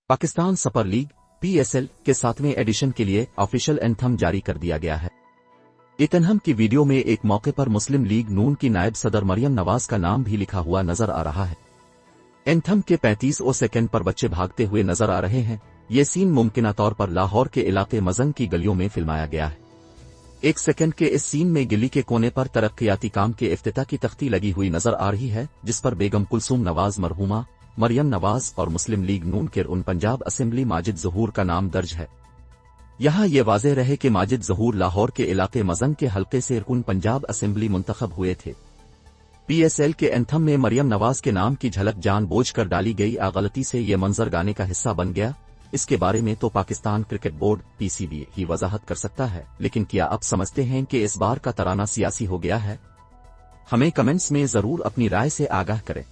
Pakistan super league (PSL) के 7वें addition के लिए ऑफिशियल एंथम जारी कर दिया गया है। एंथम की वीडियो में एक मौके पर मुस्लिम लीग नून की नायब सदर मरियम नवाज का नाम भी लिखा हुआ नजर आ रहा है। एंथम के 35वें सेकंड पर बच्चे भागते हुए नजर आ रहे हैं। ये सीन मुमकिना तौर पर लाहौर के इलाके मजंग की गलियों में फिल्माया गया है। 1 सेकंड के इस सीन में गिली के कोने पर तरक्याती काम के इफ्तिताह की तख्ती लगी हुई नजर आ रही है, जिस पर बेगम कुलसूम नवाज मरहूमा, मरियम नवाज और मुस्लिम लीग नून के रुकन पंजाब असेंबली माजिद ज़हूर का नाम दर्ज है। यहाँ ये वाज़ेह रहे कि माजिद ज़हूर लाहौर के इलाके मजंग के हल्के से रुकन पंजाब असेंबली मुंतखब हुए थे। PSL के एंथम में मरियम नवाज के नाम की झलक जानबूझकर डाली गई गलती से ये मंजर गाने का हिस्सा बन गया। इसके बारे में तो पाकिस्तान क्रिकेट बोर्ड PCB ही वजाहत कर सकता है, लेकिन क्या आप समझते हैं कि इस बार का तराना सियासी हो गया है? हमें कमेंट्स में जरूर अपनी राय से आगाह करें।